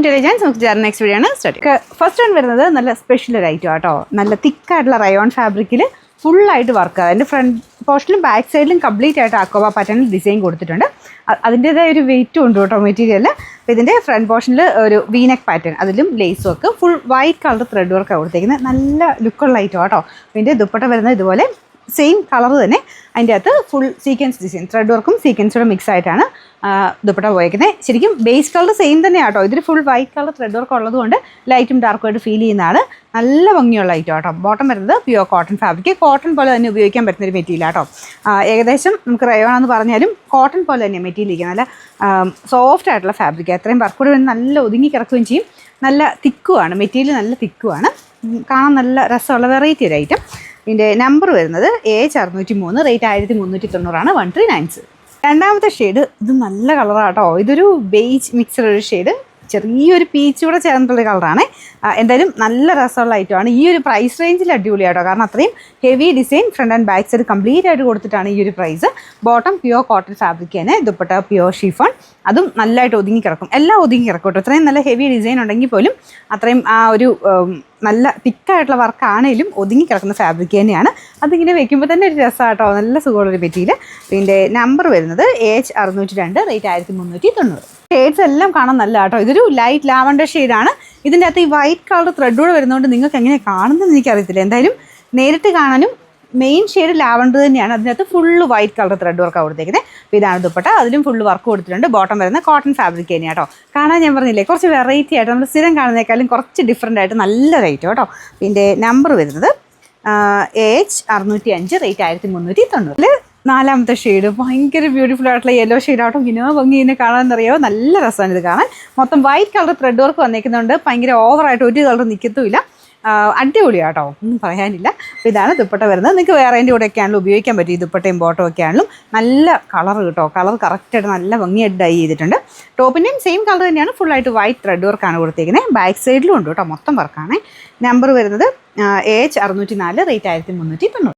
To legends. നമുക്ക് next video ആണ് start. First one വരുന്നത് നല്ല സ്പെഷ്യൽ ഒരു ഐറ്റം ആട്ടോ. നല്ല തിക്കായിട്ടുള്ള റയോൺ ഫാബ്രിക്കിൽ ഫുള്ളായിട്ട് വർക്ക്. അതിൻ്റെ ഫ്രണ്ട് പോർഷനിലും ബാക്ക് സൈഡിലും കംപ്ലീറ്റ് ആയിട്ട് അക്കോബ പാറ്റേണിൽ ഡിസൈൻ കൊടുത്തിട്ടുണ്ട്. അതിൻ്റേതായ ഒരു വെയിറ്റും ഉണ്ട് കേട്ടോ മെറ്റീരിയൽ. അപ്പോൾ ഇതിൻ്റെ ഫ്രണ്ട് പോർഷനിൽ ഒരു വീനെക്ക് പാറ്റേൺ, അതിലും lace work, full white colour thread വർക്കാണ് കൊടുത്തേക്കുന്നത്. നല്ല ലുക്കുള്ള ഐറ്റം ആട്ടോ. അപ്പോൾ ഇതിൻ്റെ ദുപ്പട്ട വരുന്നത് ഇതുപോലെ സെയിം കളർ തന്നെ. അതിൻ്റെ അകത്ത് ഫുൾ സീക്വൻസ് ഡിസൈൻ, ത്രെഡ് വർക്കും സീക്വൻസോടെ മിക്സ് ആയിട്ടാണ് ദുപ്പട്ട പോയിരിക്കുന്നത്. ശരിക്കും ബേസ് കളർ സെയിം തന്നെയാണ് കേട്ടോ. ഇതിൽ full white colour thread work ഉള്ളതുകൊണ്ട് ലൈറ്റും ഡാർക്കും ആയിട്ട് ഫീൽ ചെയ്യുന്നതാണ്. നല്ല ഭംഗിയുള്ള ഐറ്റം കേട്ടോ. ബോട്ടം വരുന്നത് പ്യുവർ കോട്ടൺ ഫാബ്രിക്. കോട്ടൺ പോലെ തന്നെ ഉപയോഗിക്കാൻ പറ്റുന്നൊരു മെറ്റീരിയൽ കേട്ടോ. ഏകദേശം നമുക്ക് റയോണാന്ന് പറഞ്ഞാലും കോട്ടൺ പോലെ തന്നെയാണ് മെറ്റീരിയൽ ഇരിക്കുന്നത്. നല്ല സോഫ്റ്റ് ആയിട്ടുള്ള ഫാബ്രിക്. അത്രയും വർക്കൂടെ വേണ്ടി നല്ല ഒതുങ്ങി കിടക്കുകയും ചെയ്യും. നല്ല തിക്കുമാണ് മെറ്റീരിയൽ, നല്ല തിക്കുമാണ്. കാണാൻ നല്ല രസമുള്ള വെറൈറ്റി ഒരു ഐറ്റം. ഇതിൻ്റെ നമ്പർ വരുന്നത് AH603, റേറ്റ് 1390 1390. രണ്ടാമത്തെ ഷെയ്ഡ് ഇത് നല്ല കളറാണ് കേട്ടോ. ഇതൊരു ബേജ് മിക്സഡ് ഒരു ഷെയ്ഡ്, ചെറിയൊരു പീച്ച് കൂടെ ചേർന്നിട്ടുള്ള കളറാണ്. എന്തായാലും നല്ല രസമുള്ള ഐറ്റമാണ്. ഈ ഒരു പ്രൈസ് റേഞ്ചിൽ അടിപൊളിയാട്ടോ. കാരണം അത്രയും heavy design front and back side complete ആയിട്ട് കൊടുത്തിട്ടാണ് ഈ ഒരു price. Bottom pure cotton fabric തന്നെ, ദുപ്പട്ട പ്യുവർ ഷിഫോൺ, അതും നല്ലതായിട്ട് ഒതുങ്ങി കിടക്കും. എല്ലാം ഒതുങ്ങി കിടക്കും കേട്ടോ. ഇത്രയും നല്ല ഹെവി ഡിസൈൻ ഉണ്ടെങ്കിൽ പോലും അത്രയും ആ ഒരു നല്ല തിക്കായിട്ടുള്ള വർക്കാണേലും ഒതുങ്ങി കിടക്കുന്ന ഫാബ്രിക് തന്നെയാണ്. അതിങ്ങനെ വെക്കുമ്പോൾ തന്നെ ഒരു രസമാട്ടോ. നല്ല സുഖമുള്ളൊരു മെറ്റീരിയൽ. ഇതിൻ്റെ നമ്പർ വരുന്നത് AH602, റേറ്റ് 1390. ഷെയ്ഡ്സ് എല്ലാം കാണാൻ നല്ല കേട്ടോ. ഇതൊരു ലൈറ്റ് ലാവൻഡർ ഷെയ്ഡാണ്. ഇതിൻ്റെ അകത്ത് ഈ വൈറ്റ് കളർ ത്രെഡ് കൂടെ വരുന്നതുകൊണ്ട് നിങ്ങൾക്ക് എങ്ങനെ കാണുന്നതെന്ന് എനിക്കറിയത്തില്ല. എന്തായാലും നേരിട്ട് കാണാനും മെയിൻ ഷെയ്ഡ് ലാവൻഡർ തന്നെയാണ്. അതിനകത്ത് ഫുള്ള് വൈറ്റ് കളർ ത്രെഡ് വർക്കാണ് കൊടുത്തേക്കുന്നത്. അപ്പോൾ ഇതാണ് ദുപ്പട്ട, അതിലും ഫുള്ള് വർക്ക് കൊടുത്തിട്ടുണ്ട്. ബോട്ടം വരുന്ന കോട്ടൺ ഫാബ്രിക് തന്നെയാണ് കേട്ടോ. കാണാൻ ഞാൻ പറഞ്ഞില്ലേ കുറച്ച് വെറൈറ്റി ആയിട്ട്, നമ്മൾ സ്ഥിരം കാണുന്നതിനേക്കാളും കുറച്ച് ഡിഫറെൻ്റ് ആയിട്ട് നല്ല റേറ്റ് കേട്ടോ. ഇതിൻ്റെ നമ്പർ വരുന്നത് AH605, റേറ്റ് 1390. നാലാമത്തെ ഷെയ്ഡ് ഭയങ്കര ബ്യൂട്ടിഫുൾ ആയിട്ടുള്ള യെല്ലോ ഷെയ്ഡാട്ടോ. ഇങ്ങനെ ഭംഗി ഇതിനെ കാണാമെന്നറിയാമോ. നല്ല രസമാണ് ഇത് കാണാൻ. മൊത്തം വൈറ്റ് കളർ ത്രെഡ് വർക്ക് വന്നേക്കുന്നുണ്ട്. ഭയങ്കര ഓവറായിട്ട് ഒരു കളർ നിൽക്കത്തുമില്ല. അടിപൊളിയാട്ടോ, ഒന്നും പറയാനില്ല. അപ്പോൾ ഇതാണ് ദുപ്പട്ട വരുന്നത്. നിങ്ങൾക്ക് വേറെ അതിൻ്റെ കൂടെ ഒക്കെ ആണെങ്കിലും ഉപയോഗിക്കാൻ പറ്റും. ഈ ദുപ്പട്ടയും ബോട്ടവും ഒക്കെ ആണെങ്കിലും നല്ല കളർ കേട്ടോ. കളർ കറക്റ്റായിട്ട് നല്ല ഭംഗിയായിട്ട് ഡൈ ചെയ്തിട്ടുണ്ട്. ടോപ്പിൻ്റെയും സെയിം കളർ തന്നെയാണ്. ഫുള്ളായിട്ട് വൈറ്റ് ത്രെഡ് വർക്കാണ് കൊടുത്തേക്കുന്നത്. ബാക്ക് സൈഡിലും ഉണ്ട് കേട്ടോ. മൊത്തം വർക്കാണ്. നമ്പർ വരുന്നത് AH604, റേറ്റ് 1390.